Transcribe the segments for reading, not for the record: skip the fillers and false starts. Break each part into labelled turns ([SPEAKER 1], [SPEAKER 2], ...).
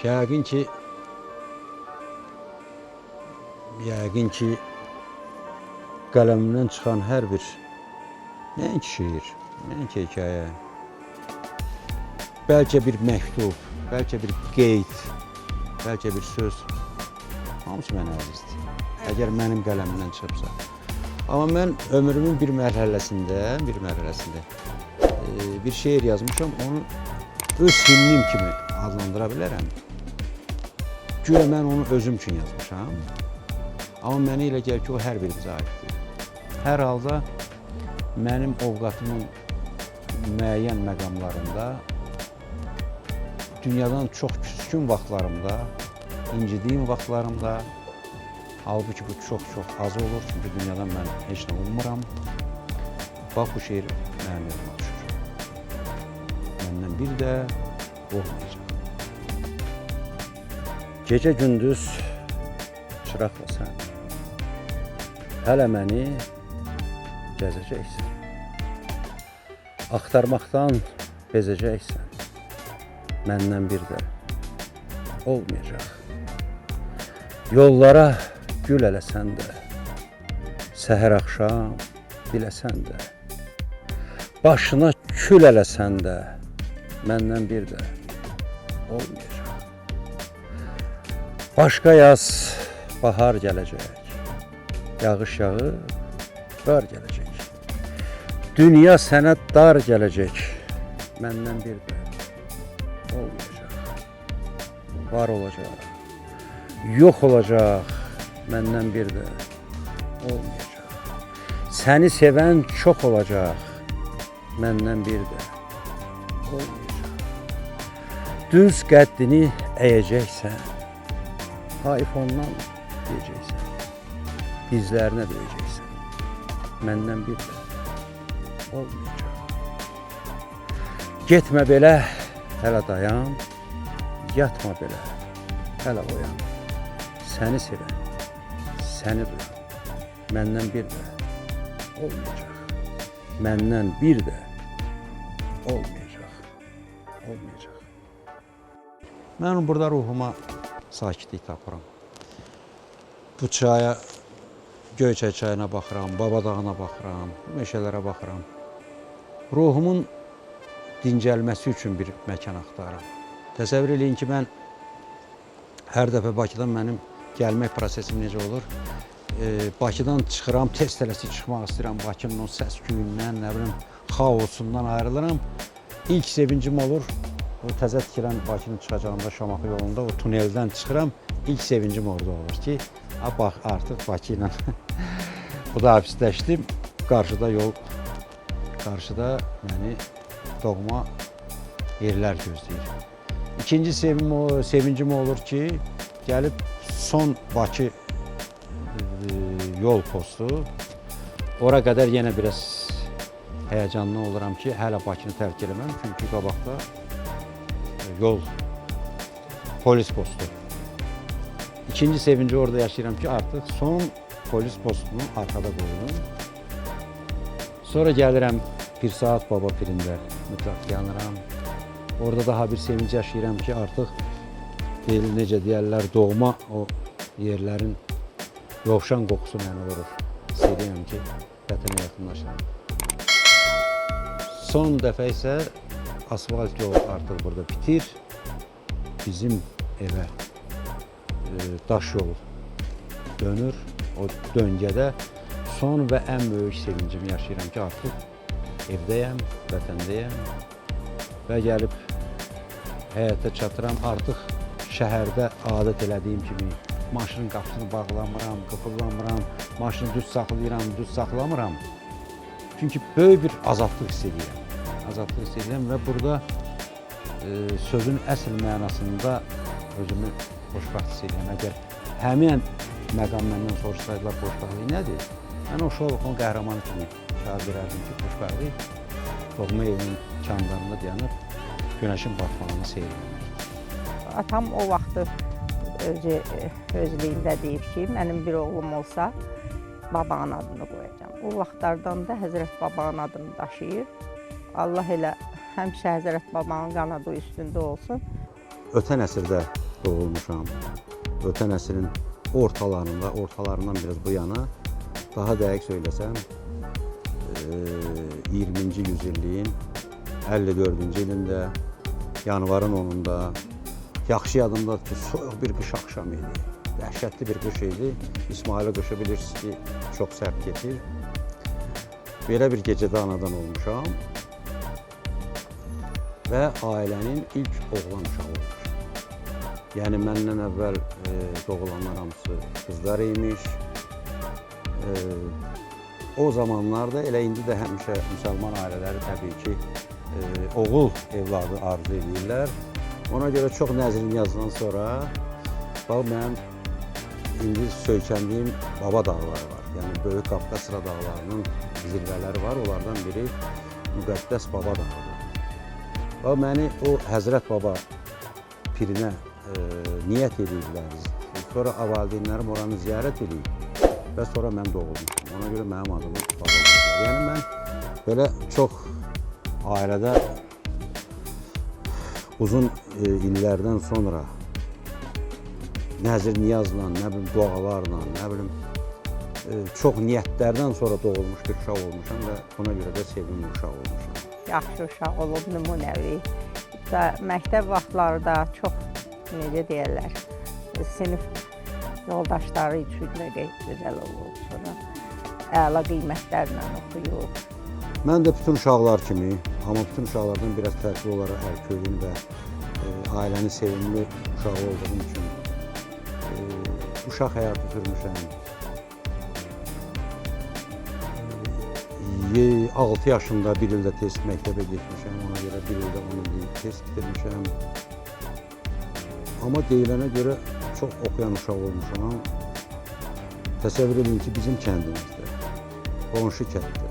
[SPEAKER 1] Yəqin ki, qələmimdən çıxan hər bir, nəinki şeir, nəinki hekayə, bəlkə bir məktub, bəlkə bir qeyd, bəlkə bir söz, hamısı mənə əzizdir, əgər mənim qələmimdən çıxıbsa. Amma mən ömrümün bir mərhələsində bir şeir yazmışam, onu öz himnim kimi adlandıra bilərəm. Güya mən onu özüm üçün yazmışam. Amma mənə elə gəlir ki, o hər birimizə aiddir. Hər halda mənim ovqatımın müəyyən məqamlarında, dünyadan çox küskün vaxtlarımda, incidiyim vaxtlarımda, halbuki bu çox-çox az olur, çünki dünyadan mən heç nə ummuram. Bax, bu şeir mənim yoluma düşür. Məndən bir də olmayacaq. Gecə-gündüz çıraqla sən, hələ məni gəzəcəksən, axtarmaqdan bezəcəksən, məndən bir də olmayacaq. Yollara gül eləsən də, səhər axşam biləsən də, başına kül eləsən də, məndən bir də olmayacaq. Başqa yaz bahar gələcək, yağış yağır, qar gələcək. Dünya sənə dar gələcək, məndən bir də olmayacaq. Var olacaq, yox olacaq, məndən bir də olmayacaq. Səni sevən çox olacaq, məndən bir də olmayacaq. Düz qəddini əyəcəksən, hayf ondan deyəcəksən, dizlərinə döyəcəksən, məndən bir də olmayacaq. Getmə belə, hələ dayan, yatma belə, hələ oyan. Səni sevən, səni duyan, məndən bir də olmayacaq. Məndən bir də olmayacaq. Mən burada ruhuma sakitlik tapıram. Bu çaya, Göyçay çayına baxıram, Baba dağına baxıram, meşələrə baxıram. Ruhumun dincəlməsi üçün bir məkan axtarıram. Təsəvvür eləyin ki, mən hər dəfə Bakıdan mənim gəlmək prosesim necə olur? Bakıdan çıxıram, tez tələsi çıxmaq istəyirəm. Bakının o səs-küyündən, nə bilim, xaosundan ayrılıram. İlk sevincim olur, o təzə tikilən Bakının çıxacağında Şamaxı yolunda o tuneldən çıxıram. İlk sevincim orada olur ki, bax, artıq Bakı ilə müdafiəçləşdim. Qarşıda yol, qarşıda məni doğma yerlər gözləyir. İkinci sevincim olur ki, gəlib son Bakı yol postu. Ora qədər yenə biraz həyəcanlı oluram ki, hələ Bakını tərk eləməm. Çünki qabaqda yol, polis postu. İkinci sevinci orada yaşayıram ki, artıq son polis postunu arkada qoydum. Sonra gəlirəm bir saat Baba pirində mütləq yanıram. Orada daha bir sevinci yaşayıram ki, artıq necə deyərlər, doğma o yerlərin yovşan qoxusu mənə vurur. Sevirəm ki, vətənə yaxınlaşıram. Son dəfə isə asfalt yol artıq burada bitir. Bizim evə daş yol dönür. O döngədə son və ən böyük sevincimi yaşayıram ki, artıq evdəyəm, vətəndəyəm və gəlib həyata çatıram. Artıq şəhərdə adət elədiyim kimi maşının qapısını bağlamıram, qıfıllamıram, maşını düz saxlayıram, düz saxlamıram. Çünki böyük bir azadlıq hiss edirəm. Azadlıq hiss edirəm və burada sözün əsl mənasında özümü xoşbəxt hiss edirəm. Əgər həmin məqam məndən soruşsaydılar xoşbəxtlik nədir? Mən o Şolokun qəhrəmanı kimi şəhər verərdim ki, xoşbəxtlik doğma evinin kənarında dayanıb günəşin batmağını seyr etmək.
[SPEAKER 2] Atam o vaxtı özlüyündə deyib ki, mənim bir oğlum olsa babanın adını qoyacağım. O vaxtlardan da Həzrət Babanın adını daşıyır. Allah elə həmişə Həzrət Babanın qanadı üstündə olsun.
[SPEAKER 1] Ötən əsrdə doğulmuşam. Ötən əsrin ortalarından biraz bu yana, daha dəqiq söyləsəm, 20-ci yüzilliyin 54-cü ilində, yanvarın 10-unda, yaxşı yadımdadır ki, soyuq bir qış axşamı idi. Dəhşətli bir qış idi. İsmail qışı bilirsiniz ki, çox sərt keçir. Belə bir gecədə anadan olmuşam və ailənin ilk oğlan uşağı olmuşam. Yəni məndən əvvəl doğulanlar hamısı qızlar imiş. O zamanlarda, elə indi də həmişə müsəlman ailələri təbii ki, oğul evladı arzu edirlər. Ona görə çox Nəzrin yazdan sonra, bax mənim indi söykəndiyim Baba dağları var. Yəni Böyük Qafqaz sıra dağlarının zirvələri var. Onlardan biri Müqəddəs Baba dağıdır. Bax məni o Həzrət Baba pirinə niyyət edirlər. Sonra valideynlərim oranı ziyarət edib və sonra mən doğulmuşum. Ona görə mənim adımı Baba qoydular. Yəni mən belə çox ailədə uzun illərdən sonra nəzir niyazla, nə bilim dualarla, nə bilim çox niyyətlərdən sonra doğulmuş bir uşaq olmuşam və buna görə də sevimli uşaq olmuşam.
[SPEAKER 2] Yaxşı uşaq olub, nümunəvi. Məktəb vaxtlarda çox, necə deyərlər, sinif yoldaşları üçün də gözəl olub. Sonra əla qiymətlərlə oxuyub.
[SPEAKER 1] Mən də bütün uşaqlar kimi, amma bütün uşaqlardan biraz fərqli olaraq ərköyün və ailənin sevimli uşağı olduğum üçün uşaq həyatı sürmüşəm. 6 yaşında bir ildə test məktəbə getmişəm, ona görə bir ildə 10 illik test bitirmişəm. Amma deyilənə görə çox oxuyan uşaq olmuşam. Təsəvvür edin ki, bizim kəndimizdə, qonşu kənddə,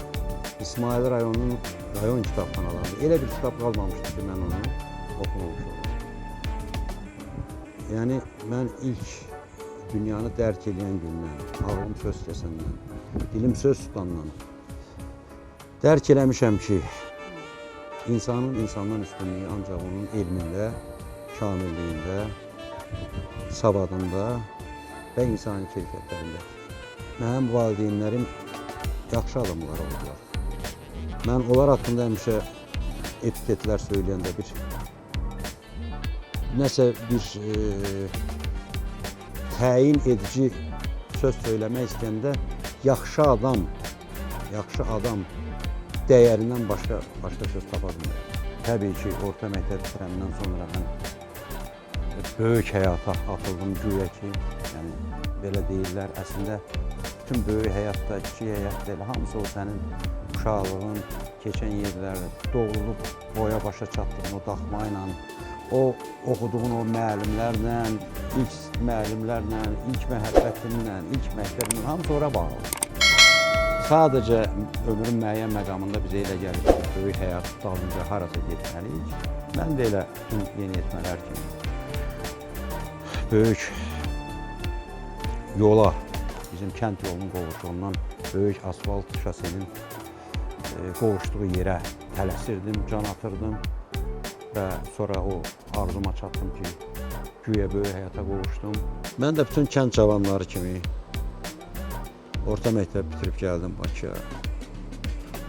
[SPEAKER 1] İsmail rayonunun rayon kitabxanalarında elə bir kitab qalmamışdı ki, mən onu oxumamış olam. Yəni, mən ilk dünyanı dərk edən gündən, ağlım söz desəndən, dilim söz tutandan dərk eləmişəm ki, insanın insandan üstünlüyü ancaq onun elmində, kamilliyində, savadında və insani keyfiyyətlərində. Mənim valideynlərim yaxşı adamlar oldular. Mən onlar haqqında həmişə epitetlər söyləyəndə nəsə bir təyin edici söz söyləmək istəyəndə yaxşı adam dəyərindən başqa söz tapa bilmirəm. Təbii ki, orta məktəb bitirəndən sonra mən böyük həyata atıldım güya ki, yəni belə deyirlər, əslində bütün böyük həyatda, kiçik həyatda elə hamısı o sənin uşaqlığın, keçən yerlərdə doğulub boya başa çatdığın o daxma ilə, o oxuduğun o müəllimlərlə, ilk məhəbbətinlə, ilk məktəbinlə hamısı ora bağlı. Sadəcə ömrün müəyyən məqamında bizə elə gəlir ki, böyük həyat dalınca harasa getməliyik. Mən də elə bütün yeniyetmələr kimi böyük yola, bizim kənd yolunun qovuşuğundan böyük asfalt şosenin qovuşduğu yerə tələsirdim, can atırdım və sonra o arzuma çatdım ki, güya böyük həyata qovuşdum. Mən də bütün kənd cavanları kimi orta məktəb bitirib gəldim Bakıya.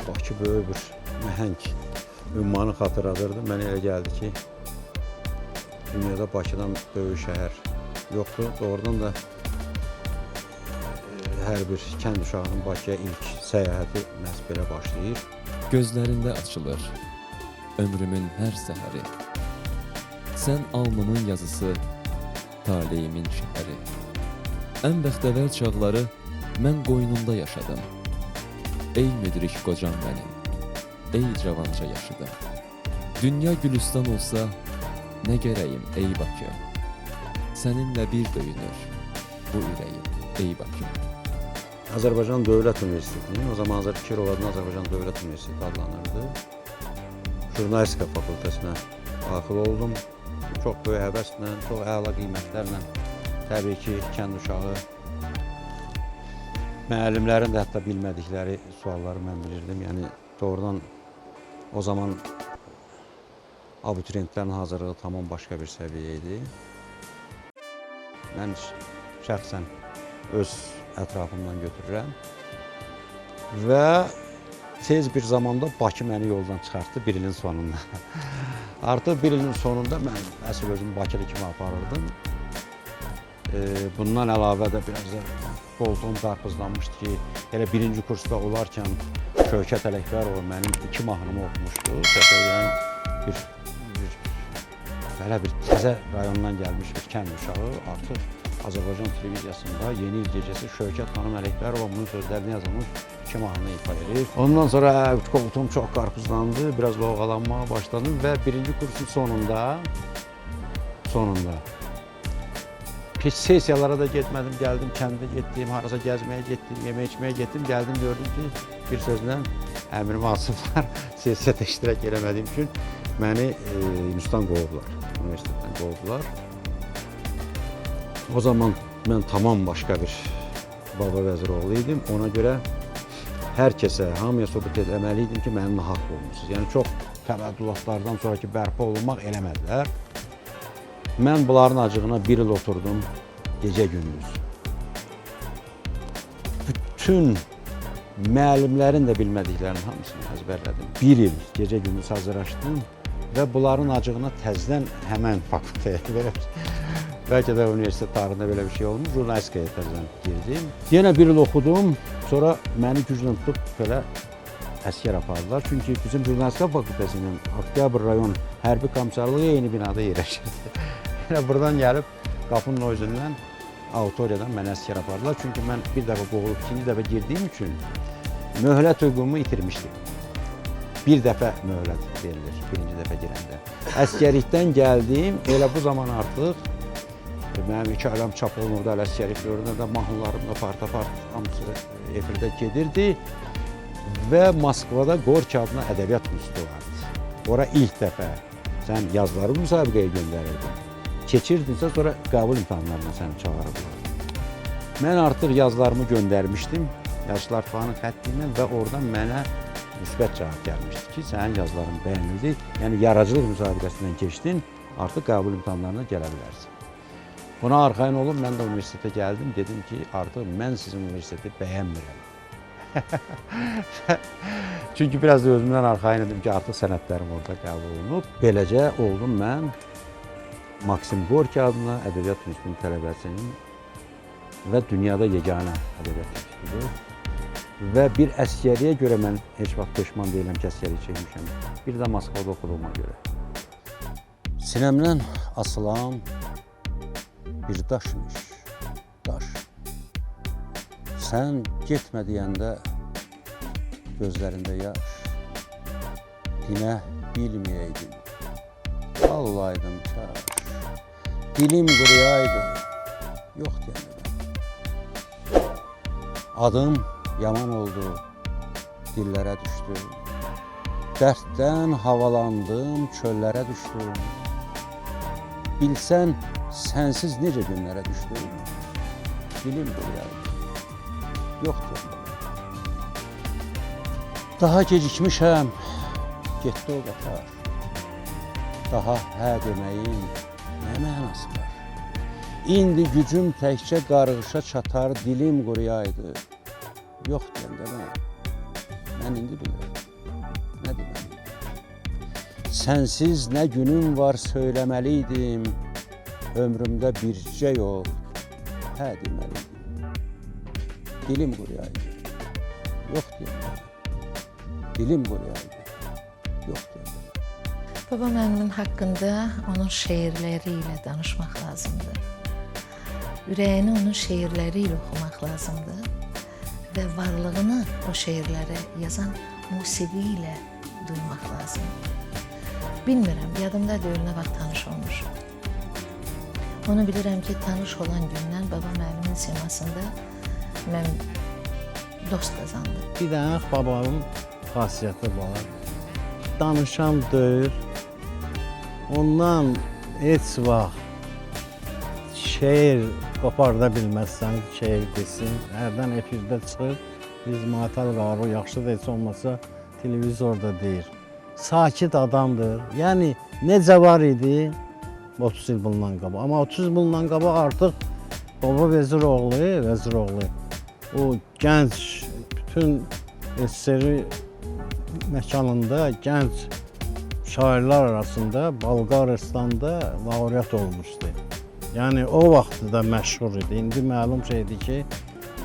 [SPEAKER 1] Bakı böyük bir nəhəng ünvanı xatırladırdı. Mənə elə gəldi ki, dünyada Bakıdan böyük şəhər yoxdur. Doğrudan da hər bir kənd uşağının Bakıya ilk səyahəti məhz belə başlayır.
[SPEAKER 3] Gözlərində açılır ömrümün hər səhəri. Sən alnımın yazısı, taleyimin şəhəri. Ən bəxtəvər çağları mən qoynunda yaşadım. Ey müdrik qocam mənim, ey cavanca yaşıdım. Dünya gülüstan olsa, nə gərəyim ey Bakı. Səninlə bir döyünür bu ürəyim ey Bakı.
[SPEAKER 1] Azərbaycan Dövlət Universitetinin, o zaman Fikirov adına Azərbaycan Dövlət Universiteti adlanırdı. Jurnalistika fakültəsinə daxil oldum. Çox böyük həvəslə, çox əla qiymətlərlə, təbii ki, kənd uşağı, müəllimlərin də hətta bilmədikləri sualları mən bilirdim. Yəni, doğrudan o zaman abituriyentlərin hazırlığı tamam başqa bir səviyyə idi. Mən şəxsən öz ətrafımdan götürürəm. Və tez bir zamanda Bakı məni yoldan çıxartdı bir ilin sonunda. Artıq bir ilin sonunda mən əsl özümü Bakılı kimi aparırdım. Bundan əlavə də biraz da qoltuğum qarpızlanmışdı ki, elə birinci kursda olarkən Şövkət Ələkbərov mənim 2 mahnımı oxumuşdu. Təsəvvürən belə bir təzə rayondan gəlmiş bir kənd uşağı artıq Azərbaycan televiziyasında Yeni İl Gecəsi Şövkət xanım Ələkbərova bunun sözlərini yazılmış 2 mahnı ifa edir. Ondan sonra qoltuğum çox qarpızlandı, biraz lovğalanmağa başladım və birinci kursun sonunda heç sessiyalara da getmədim, gəldim kəndə getdim, harasa gəzməyə getdim, yemək içməyə getdim, gəldim gördüm ki, bir sözlə əmrimi alsınlar, sessiyada iştirak eləmədiyim üçün məni institutdan qovublar, universitetdən qovublar. O zaman mən tamam başqa bir baba vəziroğlu idim, ona görə hər kəsə, hamıya sübut etməliydim ki, mənim nahaq olmuşsunuz. Yəni çox təvəddülatlardan sonraki bərpa olunmaq eləmədilər. Mən bunların acığına bir il oturdum, gecə gündüz. Bütün müəllimlərin də bilmədiklərinin hamısını əzbərlədim. Bir il gecə gündüz hazırlaşdım və bunların acığına təzdən həmən fakültəyə verəm. Bəlkə də universitet tarixində belə bir şey olmuş, jurnalistikaya təzdən girdim. Yenə bir il oxudum, sonra məni güclə tutub belə əskər apardılar. Çünki bizim jurnalistika fakültəsinin Oktyabr rayon hərbi komissarlığı eyni binada yerləşirdi. Elə buradan gəlib qapının o üzündən auditoriyadan məni əskər apardılar. Çünki mən bir dəfə qovulub, ikinci dəfə girdiyim üçün möhlət hüququmu itirmişdim. Bir dəfə möhlət verilir, birinci dəfə girəndə. Əskərlikdən gəldim, elə bu zaman artıq mənim 2 alam çap olunurdu, hələ əskərliklərində də mahnılarım da part hamısı efirdə gedirdi. Və Moskvada Gorki adına ədəbiyyat institutu vardı. Ora ilk dəfə sən yazıları müsabiqəyə göndərirdin. Keçirdinsə, sonra qəbul imtahanlarına səni çağırırdılar. Mən artıq yazılarımı göndərmişdim Yaşlılar İttifaqının xətti ilə və oradan mənə müsbət cavab gəlmişdi ki, sənin yazıların bəyənildi, yəni yaradıcılıq müsabiqəsindən keçdin, artıq qəbul imtahanlarına gələ bilərsən. Buna arxayın olub, mən də universitetə gəldim, dedim ki, artıq mən sizin universiteti bəyənmirəm. Çünki biraz da özümdən arxayın edim ki, artıq sənədlərim orada qəbul olunub. Beləcə oldum mən Maksim Gorki adına ədəbiyyat institutunun tələbəsinin və dünyada yeganə ədəbiyyat institutu. Və bir əskəriyə görə mən heç vaxt peşman deyiləm ki, əskəriyə çəkmişəm. Bir də Moskvada oxuduğuma görə. Sinəmdən asılan bir daşmış, daş. Sən getmə deyəndə gözlərində yaş, dinə bilməyəydin, qallaydım kaş, dilim quruyaydı, yox deyəndə. Adım yaman oldu, dillərə düşdüm, dərddən havalandım, çöllərə düşdüm. Bilsən, sənsiz necə günlərə düşdüm, dilim quruyaydı, yox deyəndə. Daha gecikmişəm, getdi o qatar. Daha hə deməyin nə mənası var? İndi gücüm təkcə qarğışa çatar, dilim quruyaydı. Yox deyəndə mən indi bilirəm, nə deməliyim? Sənsiz nə günüm var söyləməliydim, ömrümdə bircə yol, hə deməliydim. Dilim quruyaydı, yox deyəndə. Dilim quruyaydı, yox deyəndə.
[SPEAKER 4] Baba müəllimin haqqında onun şeirləri ilə danışmaq lazımdır. Ürəyini onun şeirləri ilə oxumaq lazımdır və varlığını o şeirlərə yazan musiqi ilə duymaq lazımdır. Bilmirəm, yadımda deyil nə vaxt tanış olmuşum. Onu bilirəm ki, tanış olan gündən baba müəllimin simasında mən dost qazandım.
[SPEAKER 5] Bir dənə babamın xasiyyəti var. Danışan deyil. Ondan heç vaxt şeir qoparda bilməzsən, şeir desin. Hərdən efirdə çıxır. Biz Matal Qaru yaxşı da heç olmasa televizorda deyir. Sakit adamdır. Yəni necə var idi 30 il bundan qabaq. Amma 30 il bundan qabaq artıq Baba Vəziroğlu o gənc bütün SSR məkanında gənc şairlər arasında Bolqarıstanda laureat olmuşdu. Yəni o vaxtı da məşhur idi. İndi məlum şeydir ki,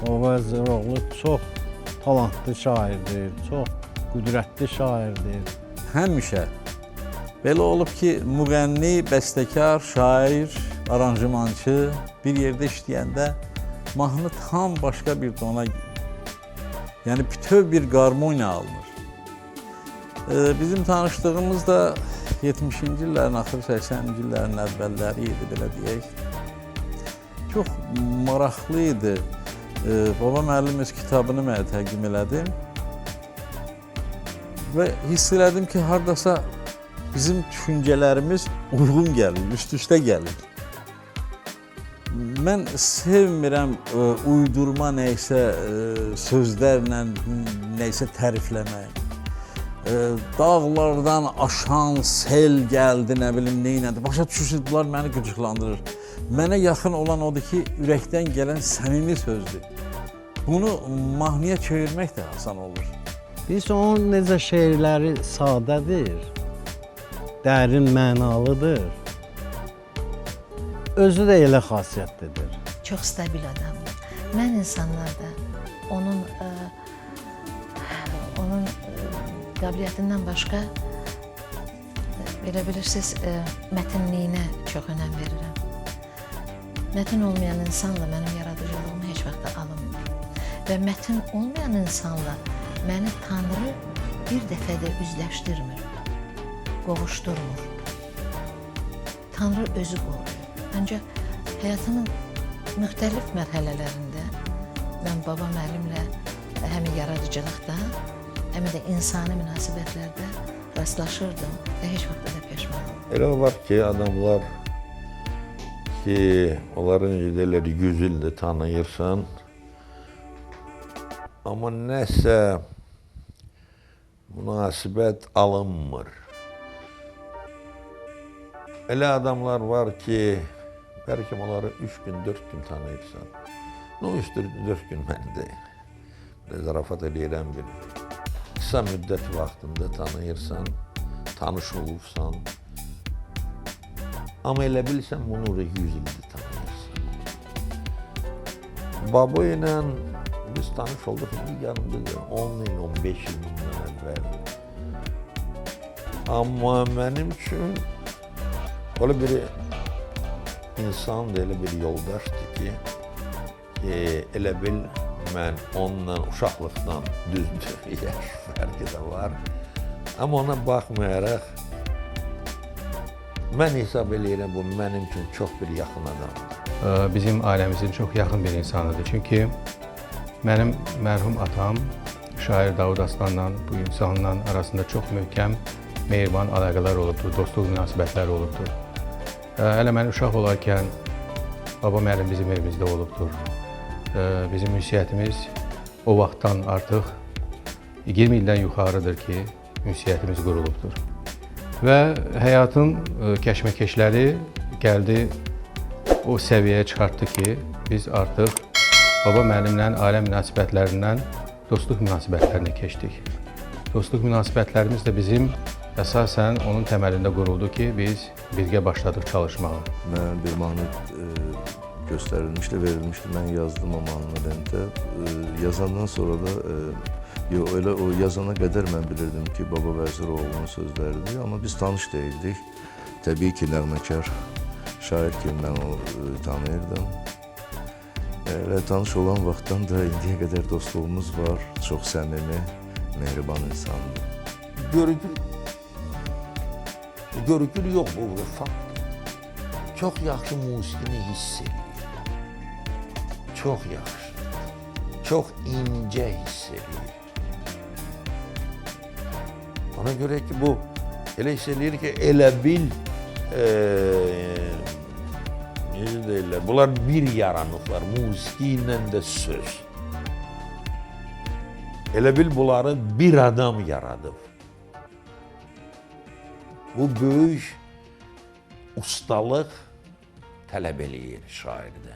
[SPEAKER 5] Baba Vəziroğlu çox talantlı şairdir, çox qüdrətli şairdir.
[SPEAKER 6] Həmişə belə olub ki, müğənni, bəstəkar, şair, aranjmançı bir yerdə işləyəndə mahnı tam başqa bir tona, yəni bütöv bir qarmoniya alınır. Bizim tanışdığımız da 70-ci illərin axır 80-ci illərin əvvəlləri idi, belə deyək. Çox maraqlı idi. Baba müəllim öz kitabını mənə təqdim elədi və hiss elədim ki, hardasa bizim düşüncələrimiz uyğun gəlir, üst-üstə gəlir. Mən sevmirəm uydurma nəysə sözlərlə nəysə tərifləmək. Dağlardan aşan sel gəldi, nə bilim, neynədi. Başa düşürsünüz, bunlar məni qıcıqlandırır. Mənə yaxın olan odur ki, ürəkdən gələn səmimi sözdür. Bunu mahnıya çevirmək də asan olur.
[SPEAKER 5] Biz onun necə şeirləri sadədir, dərin mənalıdır. Özü də elə xasiyyətlidir.
[SPEAKER 4] Çox stabil adamdır. Mən insanlarda onun qabiliyyətindən başqa belə bilirsiniz, mətinliyinə çox önəm verirəm. Mətin olmayan insanla mənim yaradıcılığım heç vaxt alınmır. Və mətin olmayan insanla məni Tanrı bir dəfədə üzləşdirmir, qovuşdurmur. Tanrı özü qoruyur. Ancaq həyatımın müxtəlif mərhələlərində mən baba müəllimlə həm yaradıcılıqda, həm də insani münasibətlərdə rastlaşırdım və heç vaxt da peşman olmadım.
[SPEAKER 7] Elə var ki, adamlar ki, onların liderləri 100 ildir tanıyırsan, amma nəsə münasibət alınmır. Elə adamlar var ki, bəlkə onları 3 gün, 4 gün tanıyırsan. No, 3-4 gün mən deyil. Zarafat eləyirəm bir. Qısa müddət vaxtında tanıyırsan, tanış olursan. Amma elə bilsən, bunu 100 ildir tanıyırsan. Baba ilə biz tanış olduq, yanımdadır, 10 il, 15 il bundan əvvəl. Amma mənim üçün öyle bir insandır, elə bir yoldaşdır ki, elə bil mən onunla uşaqlıqdan düzdür, yaş fərqi də var. Amma ona baxmayaraq, mən hesab eləyirəm, bu mənim üçün çox bir yaxın adamdır.
[SPEAKER 8] Bizim ailəmizin çox yaxın bir insanıdır. Çünki mənim mərhum atam, şair Davud Aslanla bu insanla arasında çox möhkəm, mehriban əlaqələr olubdur, dostluq münasibətləri olubdur. Hələ mən uşaq olarkən baba müəllim bizim evimizdə olubdur. Bizim ünsiyyətimiz o vaxtdan artıq 20 ildən yuxarıdır ki, ünsiyyətimiz qurulubdur. Və həyatın kəşməkeşləri gəldi o səviyyəyə çıxartdı ki, biz artıq baba müəllimlə ailə münasibətlərindən dostluq münasibətlərinə keçdik. Dostluq münasibətlərimiz də bizim əsasən onun təməlində quruldu ki, biz birgə başladıq çalışmağa.
[SPEAKER 9] Mən bir mahnı göstərilmişdi, verilmişdi. Mən yazdım o mahnını Lentə. Yazandan sonra da, elə o yazana qədər mən bilirdim ki, Baba Vəziroğlu'nun sözləridir. Amma biz tanış deyildik. Təbii ki, nəğməkar, şair kimi mən o tanıyırdım. Elə tanış olan vaxtdan da indiyə qədər dostluğumuz var. Çox səmimi, mehriban insandır.
[SPEAKER 7] Görgül yox, bu fakt. Çox yaxşı musiqini hiss edir. Çox yaxşı, çox incə hiss edir. Ona görə ki, bu elə hiss edir ki, elə bil, necə deyirlər, bunlar bir yaranıqlar, musiqi ilə də söz. Elə bil bunları bir adam yaradıb. Bu böyük ustalıq tələb eləyir şairdə.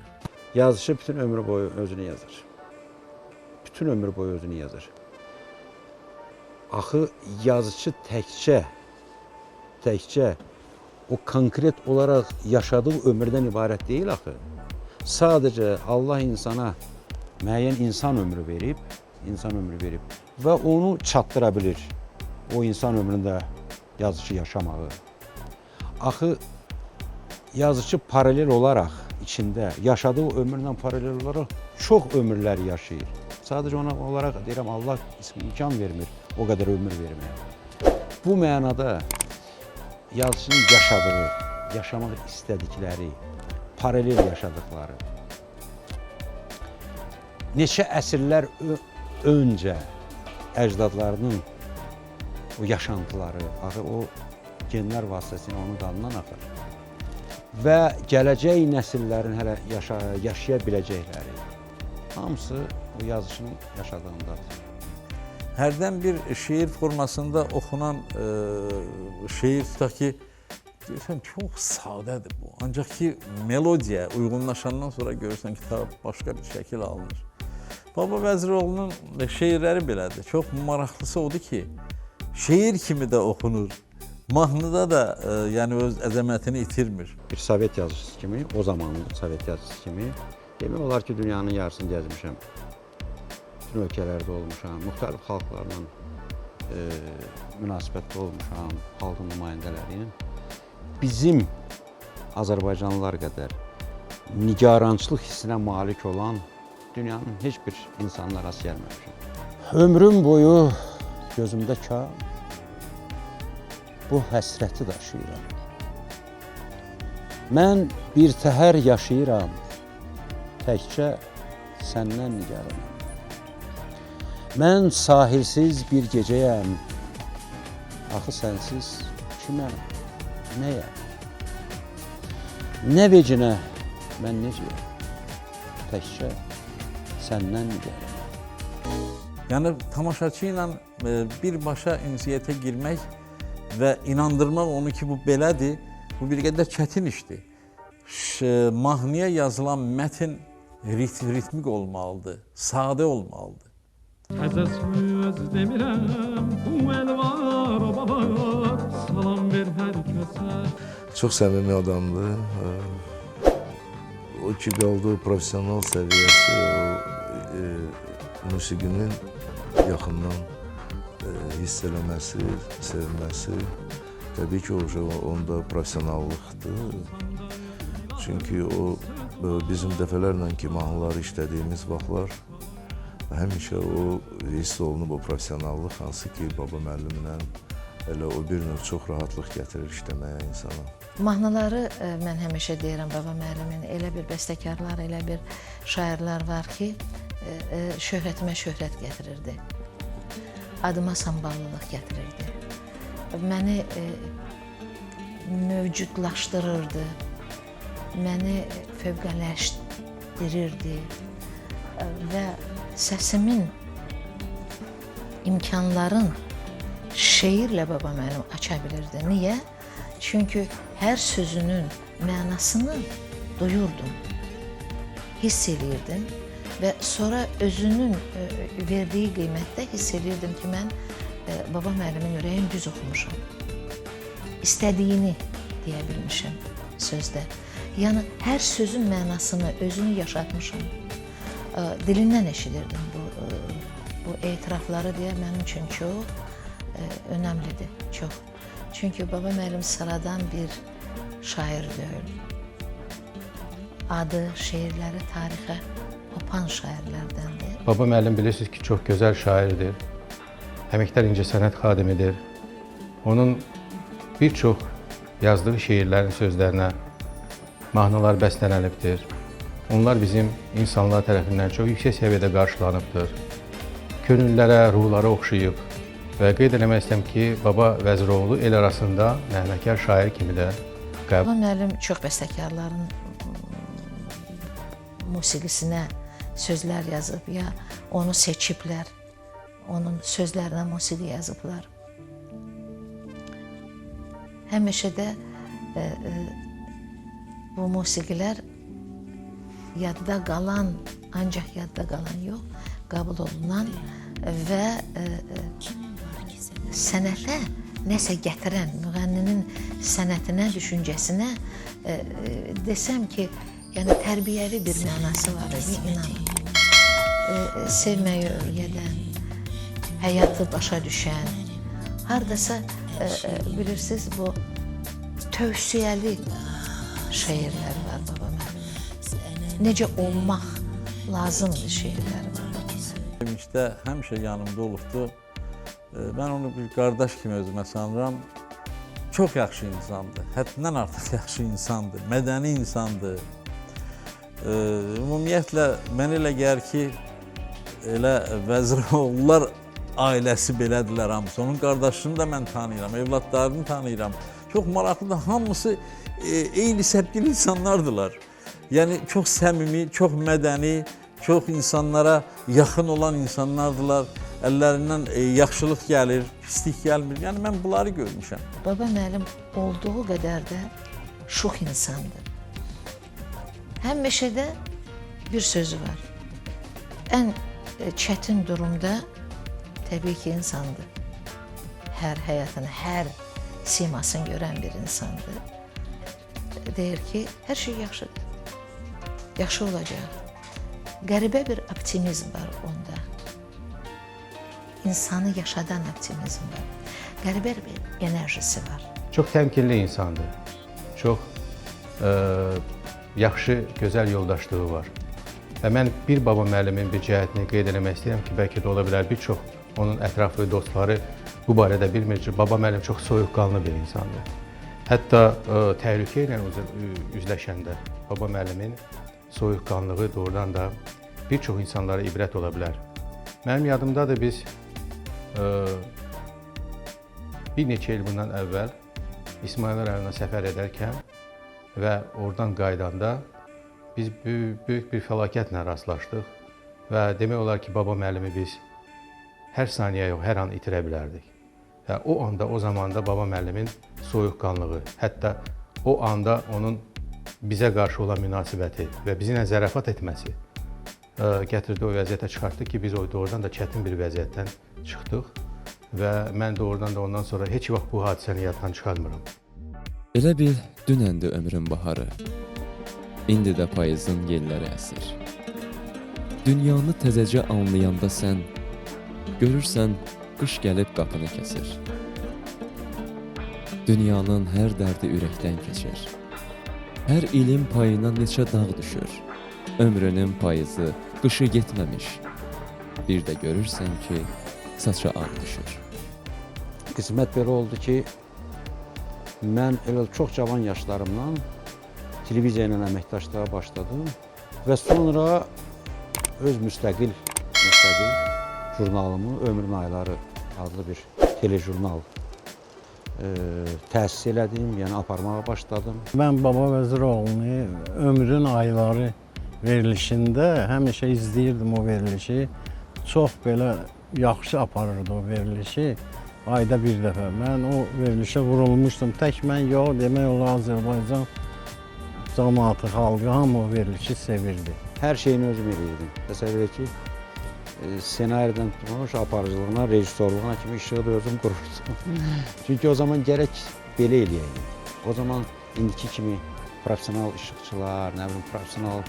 [SPEAKER 1] Yazıcı bütün ömrü boyu özünü yazır. Bütün ömrü boyu özünü yazır. Axı yazıcı təkcə o konkret olaraq yaşadığı ömürdən ibarət deyil axı. Sadəcə Allah insana müəyyən insan ömrü verib və onu çatdıra bilir. O insan ömründə yazıcı yaşamağı. Axı yazıcı paralel olaraq içində yaşadığı ömürlə paralel olaraq çox ömürlər yaşayır. Sadəcə ona olaraq deyirəm Allah imkan vermir o qədər ömür verməyə. Bu mənada yazıcının yaşadığı, yaşamaq istədikləri, paralel yaşadıkları, neçə əsrlər öncə əcdadlarının o yaşantıları, axı o genlər vasitəsilə onun qanından axır və gələcək nəsillərin hələ yaşaya biləcəkləri hamısı o yazıcının yaşadığındadır.
[SPEAKER 6] Hərdən bir şeir formasında oxunan şeir tutaq ki, görürsən, çox sadədir bu. Ancaq ki, melodiya uyğunlaşandan sonra görürsən ki, başqa bir şəkil alınır. Baba Vəziroğlu'nun şeirləri belədir. Çox maraqlısı odur ki, şeir kimi də oxunur. Mahnıda da yəni öz əzəmətini itirmir.
[SPEAKER 1] Bir Sovet yazıcısı kimi, o zamanın Sovet yazıcısı kimi demək olar ki, dünyanın yarısını gəzmişəm. Bütün ölkələrdə olmuşam, müxtəlif xalqlarla münasibətdə olmuşam, xalqın nümayəndələri ilə. Bizim Azərbaycanlılar qədər nigarançılıq hissinə malik olan dünyanın heç bir insanına rast gəlməmişəm. Ömrüm boyu gözümdə bu həsrəti daşıyıram. Mən bir təhər yaşayıram, təkcə səndən nigaranam. Mən sahilsiz bir gecəyəm, axı sənsiz kiməm, nəyəm? Nə vecinə, mən necəyəm, təkcə səndən nigaranam.
[SPEAKER 6] Yəni tamaşaçı ilə birbaşa ünsiyyətə girmək və inandırmaq onu ki, bu belədir, bu bir qədər çətin işdir. Mahnıya yazılan mətn ritmik olmalıdır, sadə olmalıdır.
[SPEAKER 10] Təzə söz demirəm, bu el var, o baba, salam ver hər kəsə.
[SPEAKER 9] Çox səmimi adamdır. O ki, qaldığı profesional səviyyəsi, o musiqinin yaxından hiss eləməsi, sevməsi, təbii ki, onda profesionallıqdır. Çünki o, bizim dəfələrlə ki, mahnıları işlədiyimiz vaxtlar, həmişə o hiss olunub o profesionallıq, hansı ki, Baba müəllimlə elə o bir növ çox rahatlıq gətirir işləməyə insana.
[SPEAKER 4] Mahnıları mən həmişə deyirəm Baba müəllimin, elə bir bəstəkarlar, elə bir şairlər var ki, şöhrətimə şöhrət gətirirdi. Adıma samballılıq gətirirdi. Məni mövcudlaşdırırdı, məni fövqələşdirirdi və səsimin, imkanların şeirlə Baba müəllim aça bilirdi. Niyə? Çünki hər sözünün mənasını duyurdum, hiss eləyirdim və sonra özünün verdiyi qiymətdə hiss eləyirdim ki, mən Baba müəllimin ürəyin düz oxumuşam. İstədiyini deyə bilmişəm sözdə. Yəni, hər sözün mənasını, özünü yaşatmışam. Dilindən eşidirdim bu etirafları deyə mənim üçün çox önəmlidir, çox. Çünki Baba müəllim sıradan bir şair deyil. Adı, şeirləri tarixə hopan şairlərdəndir.
[SPEAKER 8] Baba müəllim bilirsiniz ki, çox gözəl şairdir. Əməkdar incəsənət xadimidir. Onun bir çox yazdığı şeirlərin sözlərinə mahnılar bəstələnibdir. Onlar bizim insanlar tərəfindən çox yüksək səviyyədə qarşılanıbdır. Könüllərə, ruhlara oxşayıb və qeyd eləmək istəyirəm ki, Baba Vəziroğlu el arasında nəğməkar şair kimi də qəbul.
[SPEAKER 4] Baba müəllim çox bəstəkarların musiqisinə sözlər yazıb ya onu seçiblər, onun sözlərinə musiqi yazıblar. Həmişə də bu musiqilər yadda qalan, ancaq yadda qalan yox, qəbul olunan və sənətə nəsə gətirən, müğənninin sənətinə, düşüncəsinə desəm ki, yəni tərbiyəvi bir mənası var idi, inanın. Sevməyi öyrədən, həyatı başa düşən, hardasa bilirsiniz bu tövsiyəli şeirlər var baba müəllimin. Necə olmaq lazımdır şeirlər var.
[SPEAKER 6] Sevincdə həmişə yanımda olubdu. Mən onu bir qardaş kimi özümə sanıram. Çox yaxşı insandır, həddindən artıq yaxşı insandır, mədəni insandır. Ümumiyyətlə, mən elə gəlir ki, elə Vəziroğullar ailəsi belədirlər hamısı. Onun qardaşını da mən tanıyıram, evladlarını tanıyıram. Çox maraqlıdır, hamısı eyni səbgili insanlardılar. Yəni, çox səmimi, çox mədəni, çox insanlara yaxın olan insanlardılar. Əllərindən yaxşılıq gəlir, pislik gəlmir. Yəni, mən bunları görmüşəm.
[SPEAKER 4] Baba müəllim olduğu qədər də şux insandır. Həmişə də bir sözü var. Ən çətin durumda təbii ki, insandır. Hər həyatını, hər simasını görən bir insandır. Deyir ki, hər şey yaxşıdır. Yaxşı olacaq. Qəribə bir optimizm var onda. İnsanı yaşadan optimizm var. Qəribə bir enerjisi var.
[SPEAKER 8] Çox təmkinli insandır. Çox yaxşı, gözəl yoldaşlığı var. Və mən bir baba müəllimin bir cəhətini qeyd eləmək istəyirəm ki, bəlkə də ola bilər bir çox onun ətraflı dostları bu barədə bilmir ki, baba müəllim çox soyuqqanlı bir insandır. Hətta təhlükə ilə üzləşəndə baba müəllimin soyuqqanlığı doğrudan da bir çox insanlara ibrət ola bilər. Mənim yadımdadır, biz bir neçə il bundan əvvəl İsmayıl rayonuna səfər edərkən və oradan qaydanda biz böyük bir fəlakətlə rastlaşdıq və demək olar ki, baba müəllimi biz hər saniyə yox, hər an itirə bilərdik. Və o anda, o zamanda baba müəllimin soyuqqanlığı, hətta o anda onun bizə qarşı olan münasibəti və bizimlə zarafat etməsi gətirdi, o vəziyyətə çıxartdı ki, biz doğrudan da çətin bir vəziyyətdən çıxdıq və mən doğrudan da ondan sonra heç vaxt bu hadisəni yaddan çıxarmıram.
[SPEAKER 3] Elə bil dünəndi ömrün baharı, indi də payızın yelləri əsir. Dünyanı təzəcə anlayanda sən, görürsən qış gəlib qapını kəsir. Dünyanın hər dərdi ürəkdən keçir. Hər ilin payına neçə dağ düşür. Ömrünün payızı, qışı getməmiş. Bir də görürsən ki, saça ağ düşür.
[SPEAKER 1] Qismət belə oldu ki, mən elə çox cavan yaşlarımdan televiziya ilə əməkdaşlığa başladım və sonra öz müstəqil jurnalımı Ömrün Ayları adlı bir telejurnal təsis elədim, yəni aparmağa başladım.
[SPEAKER 5] Mən Baba Vəziroğlunu Ömrün Ayları verilişində həmişə izləyirdim o verilişi. Çox belə yaxşı aparırdı o verilişi. Ayda bir dəfə. Mən o verilişə vurulmuşdum. Tək mən yox, demək olar Azərbaycan cəmaatı, xalqı hamı o verilişi sevirdi.
[SPEAKER 1] Hər şeyini özüm eləyirdim. Təsəvvür et ki, senaryodan tutmuş, aparıcılığına, rejissorluğuna kimi işığı da özüm qururdum. Çünki o zaman gərək belə eləyəydim. O zaman indiki kimi profesional işıqçılar, nə bilim, profesional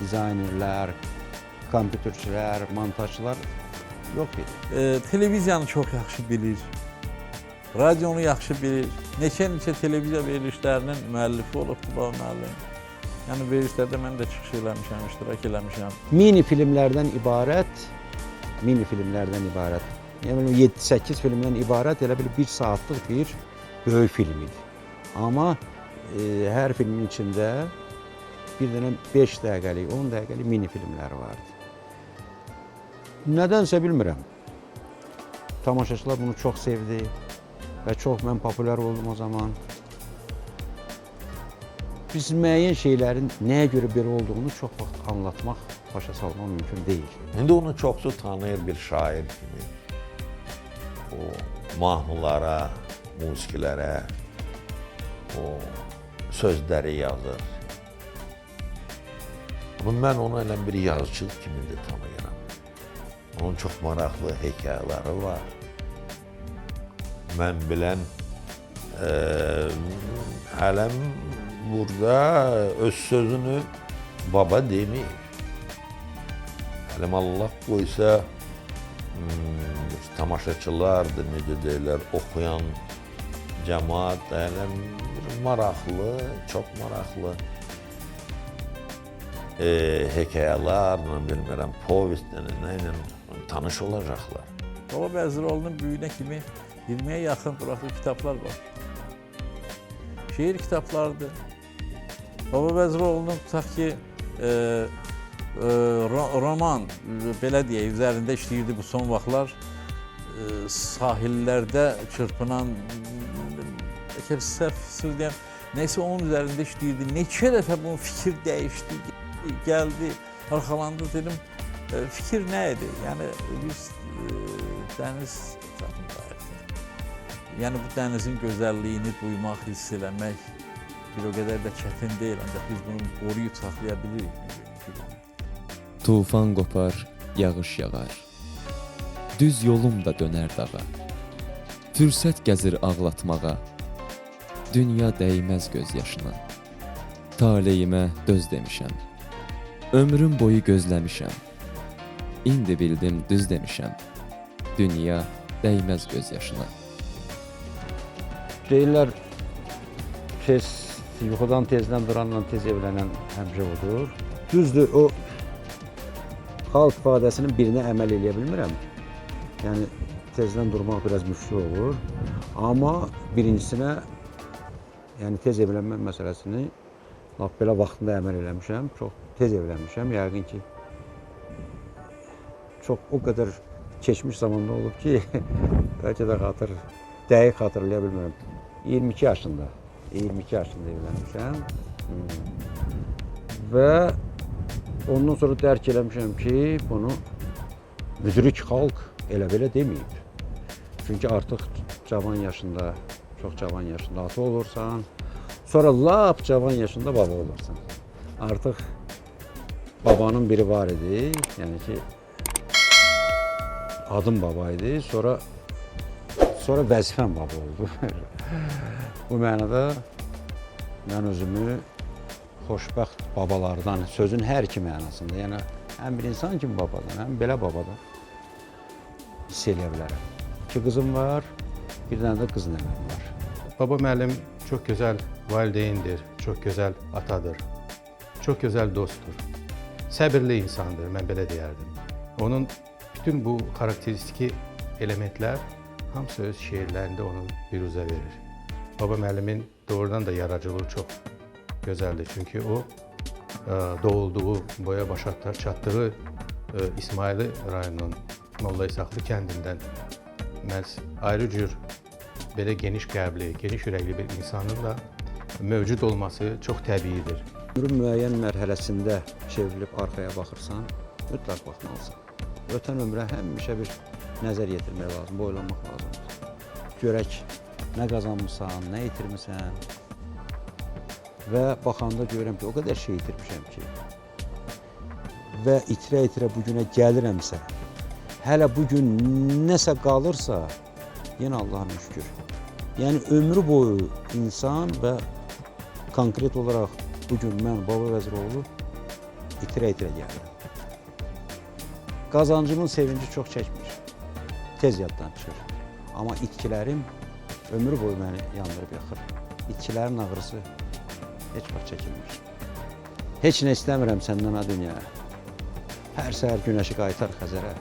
[SPEAKER 1] dizaynerlər, kompüterçilər, montajçılar yox idi.
[SPEAKER 6] Televiziyanı çox yaxşı bilir, radionu yaxşı bilir. Neçə televiziya verilişlərinin müəllifi olubdu baba müəllim. Yəni verilişlərdə mən də çıxış eləmişəm, iştirak eləmişəm.
[SPEAKER 1] Mini filmlərdən ibarət, yəni 7-8 filmdən ibarət elə bir saatlıq bir böyük film idi. Amma hər filmin içində bir dənə 5 dəqiqəlik, 10 dəqiqəlik mini filmlər vardı. Nədənsə bilmirəm. Tamaşaçılar bunu çox sevdi və çox mən populyar oldum o zaman. Biz müəyyən şeylərin nəyə görə belə olduğunu çox vaxt anlatmaq, başa salmaq mümkün deyil.
[SPEAKER 7] İndi onu çoxsu tanıyır bir şair kimi. O mahnılara, musiqilərə, o sözləri yazır. Mən onu elə bir yazıcı kimi də tanıyıram. Onun çox maraqlı hekayələri var. Mən bilən hələm burada öz sözünü baba demir. Hələm Allah qoysa tamaşaçılardır, necə deyirlər, oxuyan cəmaat hələm maraqlı, çox maraqlı hekayələrlə, bilmirəm, povestlə, nə ilə tanış olacaqlar.
[SPEAKER 6] Baba Vəziroğlu'nun büyüğüne kimi 20'ye yakın buraxdığı kitaplar var. Şiir kitaplarıdır. Baba Vəziroğlu'nun tutaq ki, roman, belə deyək, üzərində işləyirdi bu son vaxtlar. Sahillərdə çırpınan, səhv söz deyəm, neyse onun üzərində işləyirdi. Neçə dəfə bu fikir dəyişdi, gəldi, arxalandı, dedim, fikir nə idi? Yəni, biz dəniz ətrafındayıq. Yəni, bu dənizin gözəlliyini duymaq, hiss eləmək bir o qədər də çətin deyil, ancaq biz bunu qoruyub saxlaya bilirik.
[SPEAKER 3] Tufan qopar, yağış yağar. Düz yolum da dönər dağa. Fürsət gəzir ağlatmağa. Dünya dəyməz göz yaşına. Taleyimə döz demişəm. Ömrüm boyu gözləmişəm. İndi bildim düz demişəm. Dünya dəyməz göz yaşına.
[SPEAKER 1] Deyirlər, yuxudan tezdən duranla tez evlənən həmşə odur. Düzdür, o xalq ifadəsinin birinə əməl eləyə bilmirəm. Yəni, tezdən durmaq biraz müşkül olur. Amma birincisinə, yəni tez evlənmə məsələsini lap belə vaxtında əməl eləmişəm. Çox tez evlənmişəm. Yəqin ki, çox o qədər keçmiş zamanda olub ki, bəlkə də dəqiq xatırlaya bilmirəm. 22 yaşında evlənmişəm. Və ondan sonra dərk eləmişəm ki, bunu müdrik xalq elə belə deməyib. Çünki artıq cavan yaşında, çox cavan yaşında ata olursan, sonra lap cavan yaşında baba olursan. Artıq babanın biri var idi, yəni ki, adım baba idi, sonra vəzifəm baba oldu. Bu mənada mən özümü xoşbəxt babalardan, sözün hər iki mənasında, yəni həm bir insan kimi babadan, həm belə babadan hiss eləyə bilərəm. 2 qızım var, bir dənə də qız nəvəm var.
[SPEAKER 8] Baba müəllim çox gözəl valideyndir, çox gözəl atadır, çox gözəl dostdur. Səbirli insandır, mən belə deyərdim. Onun bütün bu xarakteristiki elementlər hamısı öz şeirlərində onun biruzə verir. Baba müəllimin doğrudan da yaradıcılığı çox gözəldir. Çünki o doğulduğu, boya başa çatdığı İsmaili rayonunun Molla İsaqlı kəndindən məhz ayrı cür belə geniş qəlbli, geniş ürəkli bir insanın da mövcud olması çox təbiidir.
[SPEAKER 1] Ömrün müəyyən mərhələsində çevrilib arxaya baxırsan, mütləq baxmalısan. Ötən ömrə həmişə bir nəzər yetirmək lazım, boylanmaq lazımdır. Görək, nə qazanmışsan, nə itirmişsən və baxanda görürəm ki, o qədər şey itirmişəm ki və itirə-itirə bugünə gəlirəmsə, hələ bugün nəsə qalırsa, yenə Allah'a şükür. Yəni, ömrü boyu insan və konkret olaraq bugün mən, Baba Vəziroğlu, itirə-itirə gəlirəm. Qazancımın sevinci çox çəkmir, tez yaddan çıxır. Amma itkilərim ömrü boyu məni yandırıb yaxır. İtkilərin ağrısı heç vaxt çəkilmir. Heç nə istəmirəm səndən ha dünya. Hər səhər günəşi qaytar Xəzərə.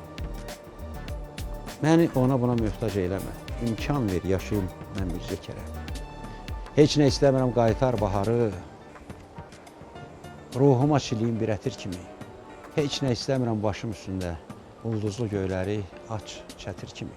[SPEAKER 1] Məni ona buna möhtac eyləmə. İmkan ver, yaşayım mən müjdə kərə. Heç nə istəmirəm qaytar baharı. Ruhuma çiliyim bir ətir kimi. Heç nə istəmirəm başım üstündə. Ulduzlu göyləri aç çətir kimi.